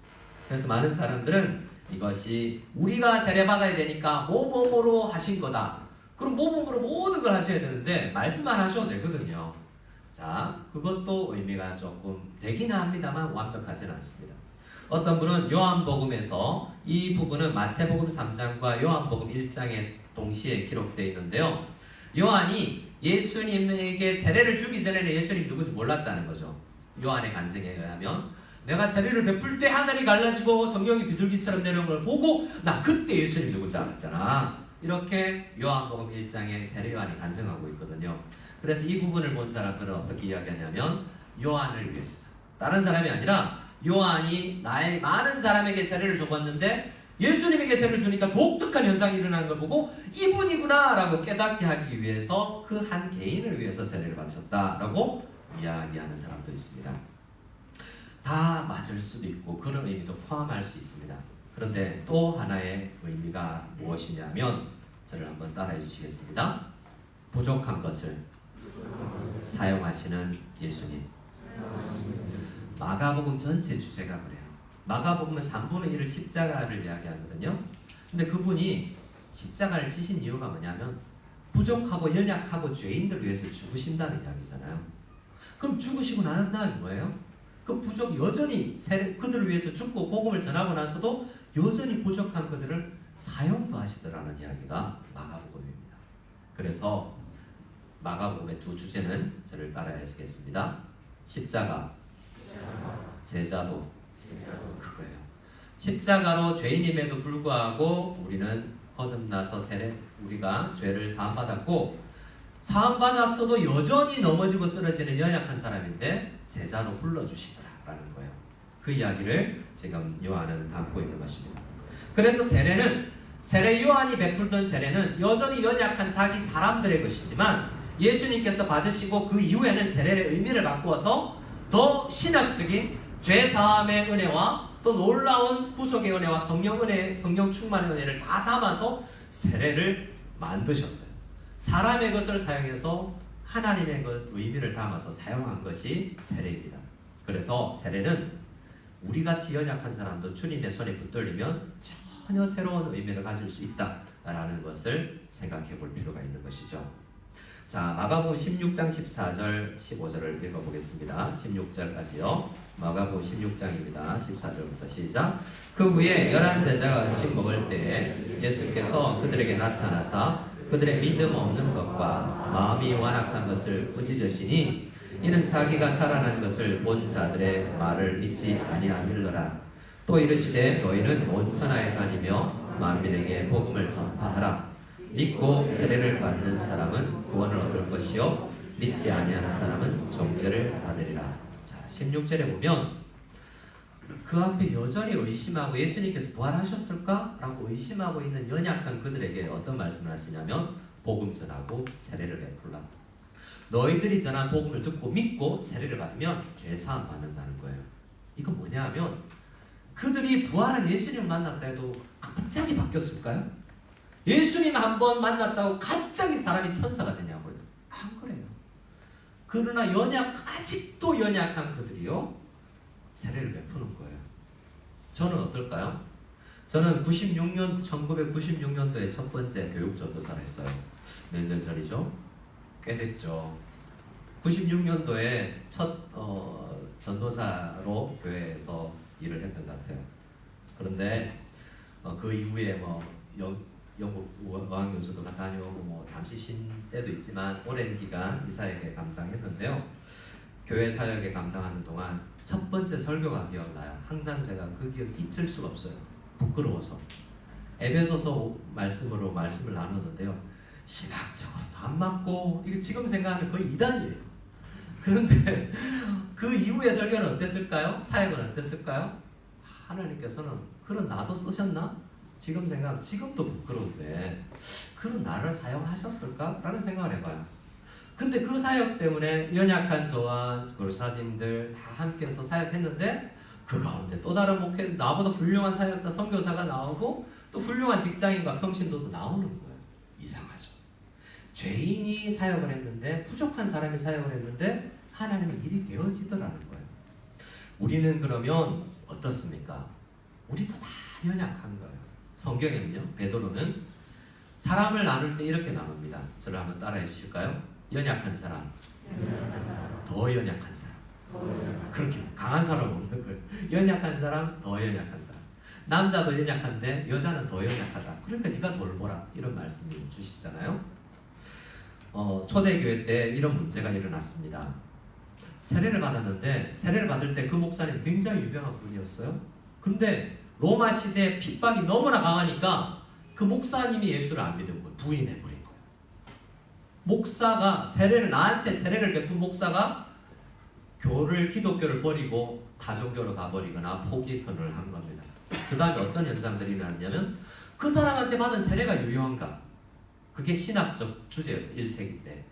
그래서 많은 사람들은 이것이 우리가 세례받아야 되니까 모범으로 하신 거다. 그럼 모범으로 모든 걸 하셔야 되는데 말씀만 하셔도 되거든요. 자, 그것도 의미가 조금 되기는 합니다만 완벽하지는 않습니다. 어떤 분은 요한복음에서 이 부분은 마태복음 3장과 요한복음 1장에 동시에 기록되어 있는데요. 요한이 예수님에게 세례를 주기 전에는 예수님이 누군지 몰랐다는 거죠. 요한의 간증에 의하면 내가 세례를 베풀 때 하늘이 갈라지고 성경이 비둘기처럼 내려온 걸 보고 나 그때 예수님이 누군지 알았잖아. 이렇게 요한복음 1장에 세례 요한이 간증하고 있거든요. 그래서 이 부분을 본 사람들은 어떻게 이야기하냐면 요한을 위해서다. 다른 사람이 아니라 요한이 나의 많은 사람에게 세례를 줘봤는데 예수님에게 세례를 주니까 독특한 현상이 일어나는 걸 보고 이분이구나 라고 깨닫게 하기 위해서 그 한 개인을 위해서 세례를 받으셨다라고 이야기하는 사람도 있습니다. 다 맞을 수도 있고 그런 의미도 포함할 수 있습니다. 그런데 또 하나의 의미가 무엇이냐면 저를 한번 따라해 주시겠습니다. 부족한 것을 사용하시는 예수님. 마가복음 전체 주제가 그래요. 마가복음은 3분의 1을 십자가를 이야기하거든요. 근데 그분이 십자가를 지신 이유가 뭐냐면 부족하고 연약하고 죄인들을 위해서 죽으신다는 이야기잖아요. 그럼 죽으시고 난 다음에 뭐예요? 그 부족 여전히 그들을 위해서 죽고 복음을 전하고 나서도 여전히 부족한 그들을 사용도 하시더라는 이야기가 마가복음입니다. 그래서 마가복음의 두 주제는 저를 따라야 하시겠습니다. 십자가, 제자도 그거예요. 십자가로 죄인임에도 불구하고 우리는 거듭나서 우리가 죄를 사함받았고 사함받았어도 여전히 넘어지고 쓰러지는 연약한 사람인데 제자로 불러주시더라라는 거예요. 그 이야기를 지금 요한은 담고 있는 것입니다. 그래서 세례 요한이 베풀던 세례는 여전히 연약한 자기 사람들의 것이지만 예수님께서 받으시고 그 이후에는 세례의 의미를 바꾸어서 더 신학적인 죄사함의 은혜와 또 놀라운 구속의 은혜와 성령 충만의 은혜를 다 담아서 세례를 만드셨어요. 사람의 것을 사용해서 하나님의 의미를 담아서 사용한 것이 세례입니다. 그래서 세례는 우리같이 연약한 사람도 주님의 손에 붙들리면 전혀 새로운 의미를 가질 수 있다라는 것을 생각해 볼 필요가 있는 것이죠. 자, 마가복음 16장 14절 15절을 읽어보겠습니다. 16절까지요. 마가복음 16장입니다. 14절부터 시작. 그 후에 11 제자가 음식 먹을 때 예수께서 그들에게 나타나사 그들의 믿음 없는 것과 마음이 완악한 것을 꾸짖으시니 이는 자기가 살아난 것을 본 자들의 말을 믿지 아니하밀러라. 또 이르시되 너희는 온 천하에 다니며 만민에게 복음을 전파하라. 믿고 세례를 받는 사람은 구원을 얻을 것이요 믿지 아니하는 사람은 정죄를 받으리라. 자, 16절에 보면 그 앞에 여전히 의심하고 예수님께서 부활하셨을까? 라고 의심하고 있는 연약한 그들에게 어떤 말씀을 하시냐면 복음 전하고 세례를 베풀라. 너희들이 전한 복음을 듣고 믿고 세례를 받으면 죄사함 받는다는 거예요. 이건 뭐냐 하면 그들이 부활한 예수님을 만났다 해도 갑자기 바뀌었을까요? 예수님 한번 만났다고 갑자기 사람이 천사가 되냐고요? 안 그래요. 그러나 아직도 연약한 그들이요 세례를 베푸는 거예요. 저는 어떨까요? 저는 1996년도에 첫 번째 교육 전도사를 했어요. 몇 년 전이죠? 꽤 됐죠. 96년도에 첫 전도사로 교회에서 일을 했던 것 같아요. 그런데 그 이후에 영국 어학연수도 다녀오고 잠시 쉰 때도 있지만 오랜 기간 이 사역에 감당했는데요. 교회 사역에 감당하는 동안 첫 번째 설교가 기억나요. 항상 제가 그 기억 잊을 수가 없어요. 부끄러워서. 에베소서 말씀을 나누는데요. 신학적으로도 안 맞고 이거 지금 생각하면 거의 이단이에요. 그런데 그 이후의 설교는 어땠을까요? 사역은 어땠을까요? 하나님께서는 그런 나도 쓰셨나? 지금 생각하면 지금도 부끄러운데 그런 나를 사용하셨을까? 라는 생각을 해봐요. 근데 그 사역 때문에 연약한 저와 교사님들 다 함께해서 사역했는데 그 가운데 또 다른 목회 나보다 훌륭한 사역자 선교사가 나오고 또 훌륭한 직장인과 평신도도 나오는 거예요. 이상하죠. 죄인이 사역을 했는데 부족한 사람이 사역을 했는데 하나님의 일이 되어지더라는 거예요. 우리는 그러면 어떻습니까? 우리도 다 연약한 거예요. 성경에는요, 베드로는 사람을 나눌 때 이렇게 나눕니다. 저를 한번 따라해 주실까요? 연약한 사람, 더 연약한 사람. 그렇게 강한 사람 없는 거예요. 연약한 사람, 더 연약한 사람. 남자도 연약한데 여자는 더 연약하다. 그러니까 네가 돌보라. 이런 말씀을 주시잖아요. 초대교회 때 이런 문제가 일어났습니다. 세례를 받았는데 세례를 받을 때 그 목사님 굉장히 유명한 분이었어요. 근데 로마 시대 핍박이 너무나 강하니까 그 목사님이 예수를 안 믿은 거예요. 부인해버린 거예요. 목사가 나한테 세례를 베푼 목사가 기독교를 버리고 다종교로 가버리거나 포기 선언을 한 겁니다. 그 다음에 어떤 현상들이 일어났냐면 그 사람한테 받은 세례가 유효한가? 그게 신학적 주제였어요. 1세기 때.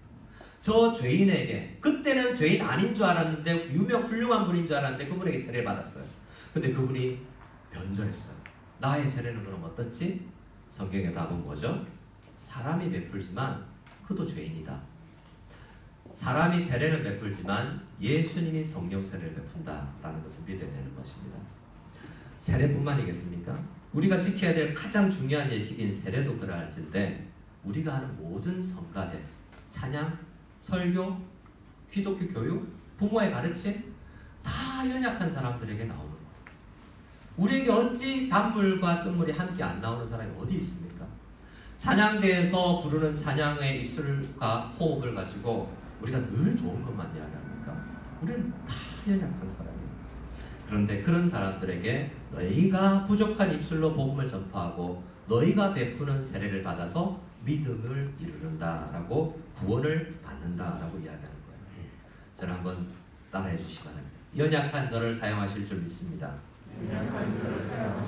저 죄인에게, 그때는 죄인 아닌 줄 알았는데 훌륭한 분인 줄 알았는데 그분에게 세례를 받았어요. 근데 그분이 변절했어요. 나의 세례는 그럼 어떻지? 성경의 답은 뭐죠? 사람이 베풀지만 그도 죄인이다. 사람이 세례는 베풀지만 예수님이 성령 세례를 베푼다라는 것을 믿어야 되는 것입니다. 세례뿐만이겠습니까? 우리가 지켜야 될 가장 중요한 예식인 세례도 그러할진데 우리가 하는 모든 성가대, 찬양, 설교, 기독교 교육, 부모의 가르침 다 연약한 사람들에게 나오는 거예요. 우리에게 어찌 단물과 쓴물이 함께 안 나오는 사람이 어디 있습니까? 찬양대에서 부르는 찬양의 입술과 호흡을 가지고 우리가 늘 좋은 것만 이야기합니까? 우리는 다 연약한 사람이에요. 그런데 그런 사람들에게 너희가 부족한 입술로 복음을 전파하고 너희가 베푸는 세례를 받아서 믿음을 이루는다라고 구원을 받는다라고 이야기하는 거예요. 저는 한번 따라해 주시기 바랍니다. 연약한 저를 사용하실 줄 믿습니다.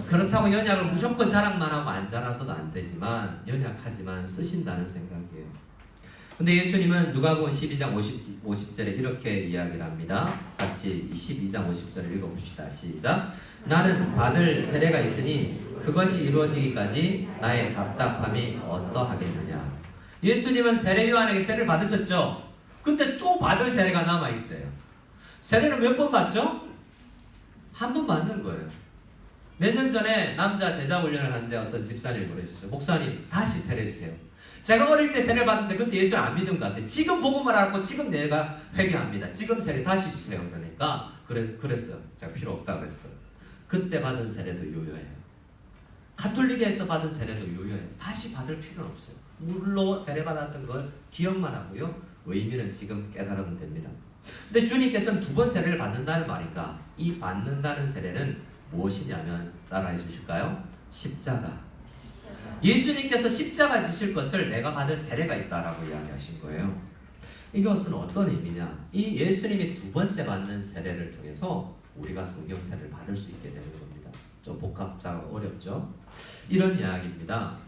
그렇다고 연약을 무조건 자랑만 하고 안 자라서도 안 되지만 연약하지만 쓰신다는 생각이에요. 근데 예수님은 누가복음 12장 50절에 이렇게 이야기를 합니다. 같이 12장 50절을 읽어봅시다. 시작. 나는 받을 세례가 있으니 그것이 이루어지기까지 나의 답답함이 어떠하겠느냐. 예수님은 세례 요한에게 세례를 받으셨죠. 근데 또 받을 세례가 남아있대요. 세례는 몇 번 받죠? 한 번 받는 거예요. 몇 년 전에 남자 제자 훈련을 하는데 어떤 집사님이 보내주셨어요. 목사님 다시 세례 주세요. 제가 어릴 때 세례를 받는데 그때 예수를 안 믿은 것 같아요. 지금 복음을 알고 지금 내가 회개합니다. 지금 세례 다시 주세요. 그러니까 그랬어요. 제가 필요 없다고 했어요. 그때 받은 세례도 유효해요. 가톨릭에서 받은 세례도 유효해요. 다시 받을 필요는 없어요. 물로 세례 받았던 걸 기억만 하고요. 의미는 지금 깨달으면 됩니다. 근데 주님께서는 2번 세례를 받는다는 말인가? 이 받는다는 세례는 무엇이냐면 따라해 주실까요? 십자가. 예수님께서 십자가 지실 것을 내가 받을 세례가 있다라고 이야기하신 거예요. 이것은 어떤 의미냐? 이 예수님이 2번째 받는 세례를 통해서 우리가 성령 세례를 받을 수 있게 되는 겁니다. 좀 복잡하고 어렵죠? 이런 이야기입니다.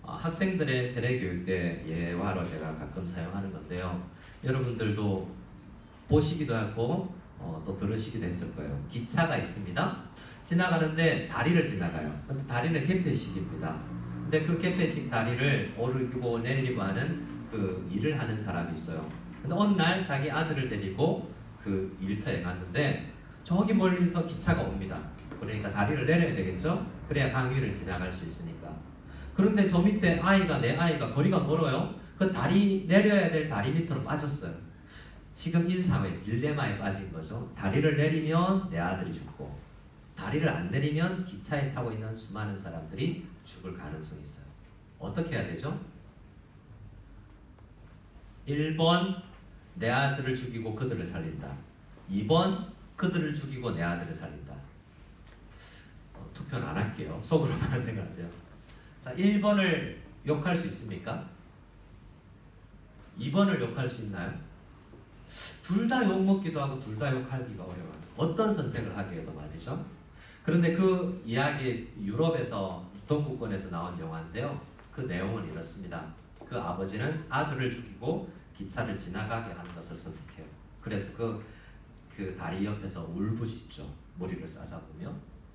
학생들의 세례 교육 때 예화로 제가 가끔 사용하는 건데요. 여러분들도 보시기도 하고 또 들으시기도 했을 거예요. 기차가 있습니다. 지나가는데 다리를 지나가요. 근데 다리는 개폐식입니다. 근데 그 개폐식 다리를 오르고 내리고 하는 그 일을 하는 사람이 있어요. 근데 어느 날 자기 아들을 데리고 그 일터에 갔는데 저기 멀리서 기차가 옵니다. 그러니까 다리를 내려야 되겠죠? 그래야 강 위를 지나갈 수 있으니까. 그런데 저 밑에 내 아이가 거리가 멀어요. 그 다리 내려야 될 다리 밑으로 빠졌어요. 지금 이 상황에 딜레마에 빠진 거죠. 다리를 내리면 내 아들이 죽고 다리를 안 내리면 기차에 타고 있는 수많은 사람들이 죽을 가능성이 있어요. 어떻게 해야 되죠? 1번 내 아들을 죽이고 그들을 살린다. 2번 그들을 죽이고 내 아들을 살린다. 투표는 안 할게요. 속으로만 생각하세요. 자, 1번을 욕할 수 있습니까? 2번을 욕할 수 있나요? 둘 다 욕먹기도 하고 둘 다 욕하기가 어려워요. 어떤 선택을 하기에도 말이죠. 그런데 그 이야기 유럽에서 동구권에서 나온 영화인데요. 그 내용은 이렇습니다. 그 아버지는 아들을 죽이고 기차를 지나가게 하는 것을 선택해요. 그래서 그 다리 옆에서 울부짖죠. 머리를 싸잡으며.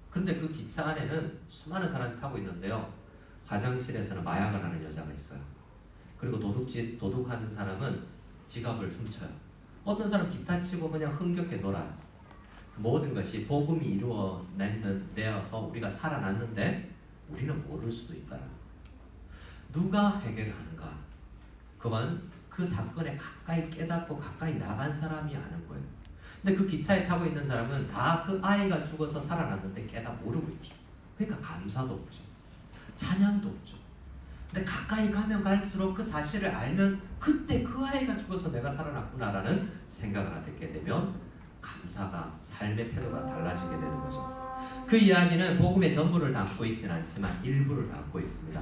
근데 그 기차 안에는 수많은 사람이 타고 있는데요. 화장실에서는 마약을 하는 여자가 있어요. 그리고 도둑하는 사람은 지갑을 훔쳐요. 어떤 사람은 기타 치고 그냥 흥겹게 놀아요. 모든 것이 복음이 이루어내어서 우리가 살아났는데 우리는 모를 수도 있다. 누가 해결을 하는가? 그건 그 사건에 가까이 깨닫고 가까이 나간 사람이 아는 거예요. 근데 그 기차에 타고 있는 사람은 다 그 아이가 죽어서 살아났는데 깨닫 모르고 있죠. 그러니까 감사도 없죠. 찬양도 없죠. 근데 가까이 가면 갈수록 그 사실을 알면 그때 그 아이가 죽어서 내가 살아났구나라는 생각을 하게 되면 감사가 삶의 태도가 달라지게 되는 거죠. 그 이야기는 복음의 전부를 담고 있지는 않지만 일부를 담고 있습니다.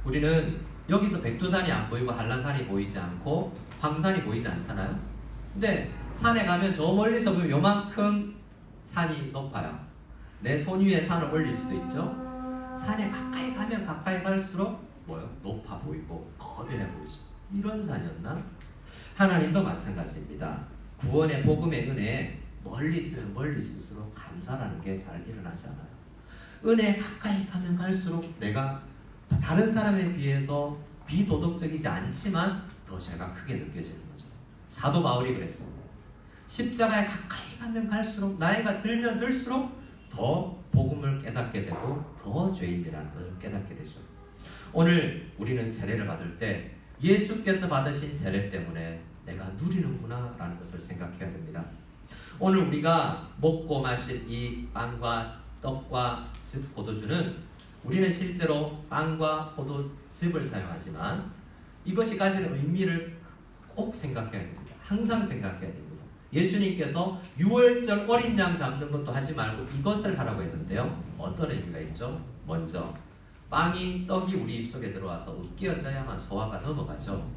우리는 여기서 백두산이 안 보이고 한란산이 보이지 않고 황산이 보이지 않잖아요. 근데 산에 가면 저 멀리서 보면 요만큼 산이 높아요. 내 손 위에 산을 올릴 수도 있죠. 산에 가까이 가면 가까이 갈수록 뭐요? 높아 보이고 거대해 보이죠. 이런 산이었나? 하나님도 마찬가지입니다. 구원의 복음의 은혜에 멀리 있으면 멀리 있을수록 감사라는 게 잘 일어나지 않아요. 은혜에 가까이 가면 갈수록 내가 다른 사람에 비해서 비도덕적이지 않지만 더 제가 크게 느껴지는 거죠. 사도 바울이 그랬습니다. 십자가에 가까이 가면 갈수록 나이가 들면 들수록 더 복음을 깨닫게 되고 더 죄인이라는 것을 깨닫게 되죠. 오늘 우리는 세례를 받을 때 예수께서 받으신 세례 때문에 내가 누리는구나 라는 것을 생각해야 됩니다. 오늘 우리가 먹고 마실 이 빵과 떡과 즙 포도주는 우리는 실제로 빵과 포도즙을 사용하지만 이것이 가지는 의미를 꼭 생각해야 됩니다. 항상 생각해야 됩니다. 예수님께서 6월절 어린 양 잡는 것도 하지 말고 이것을 하라고 했는데요. 어떤 의미가 있죠? 먼저 빵이 떡이 우리 입속에 들어와서 으깨어져야만 소화가 넘어가죠.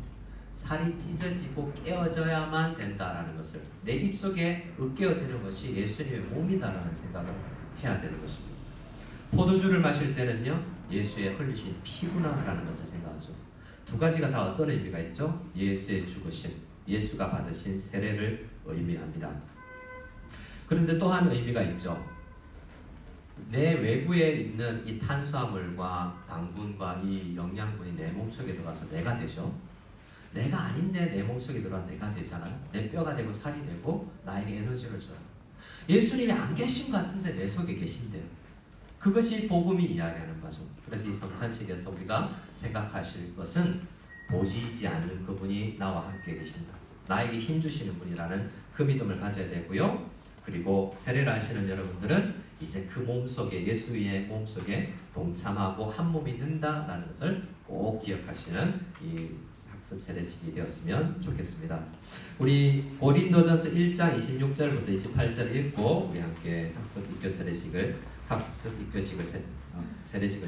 살이 찢어지고 깨어져야만 된다라는 것을 내 입속에 으깨어지는 것이 예수님의 몸이다라는 생각을 해야 되는 것입니다. 포도주를 마실 때는요, 예수의 흘리신 피구나라는 것을 생각하죠. 두 가지가 다 어떤 의미가 있죠? 예수의 죽으심, 예수가 받으신 세례를 의미합니다. 그런데 또 한 의미가 있죠. 내 외부에 있는 이 탄수화물과 당분과 이 영양분이 내 몸속에 들어와서 내가 되죠. 내가 아닌데 내 몸속에 들어와 내가 되잖아요. 내 뼈가 되고 살이 되고 나에게 에너지를 줘요. 예수님이 안 계신 것 같은데 내 속에 계신대요. 그것이 복음이 이야기하는 거죠. 그래서 이 성찬식에서 우리가 생각하실 것은 보이지 않는 그분이 나와 함께 계신다. 나에게 힘주시는 분이라는 그 믿음을 가져야 되고요. 그리고 세례를 하시는 여러분들은 이제 그 몸속에 예수의 몸속에 동참하고 한 몸이 된다라는 것을 꼭 기억하시는 이 학습 세례식이 되었으면 좋겠습니다. 우리 고린도전서 1장 26절부터 28절 읽고 우리 함께 학습 입교 세례식을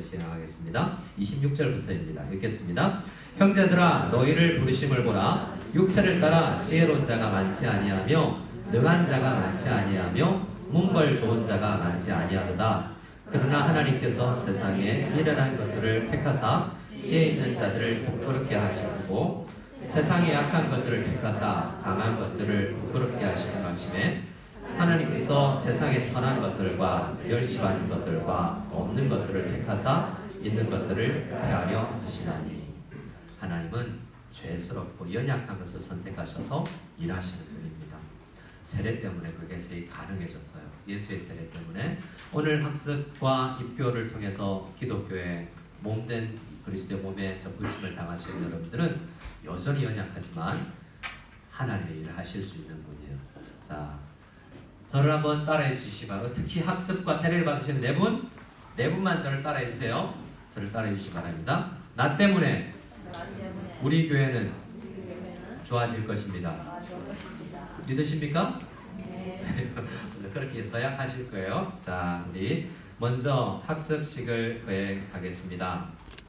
시행하겠습니다. 26절부터입니다. 읽겠습니다. 형제들아 너희를 부르심을 보라. 육체를 따라 지혜로운 자가 많지 아니하며 능한 자가 많지 아니하며 문벌 좋은 자가 많지 아니하도다. 그러나 하나님께서 세상에 미련한 것들을 택하사 지혜 있는 자들을 부끄럽게 하시고 세상에 약한 것들을 택하사 강한 것들을 부끄럽게 하시는 것임에 하나님께서 세상에 천한 것들과 멸시받는 것들과 없는 것들을 택하사 있는 것들을 폐하려 하시나니. 하나님은 죄스럽고 연약한 것을 선택하셔서 일하시는 분입니다. 세례 때문에 그것이 가능해졌어요. 예수의 세례 때문에. 오늘 학습과 입교를 통해서 기독교의 몸된 그리스도의 몸에 접붙임을 당하시는 여러분들은 여전히 연약하지만 하나님의 일을 하실 수 있는 분이에요. 자, 저를 한번 따라해 주시기 바랍니다. 특히 학습과 세례를 받으시는 네 분만 저를 따라해 주세요. 저를 따라해 주시기 바랍니다. 나 때문에 우리 교회는 좋아질 것입니다. 믿으십니까? 네. 그렇게 서약하실 거예요. 자, 우리 먼저 학습식을 거행하겠습니다.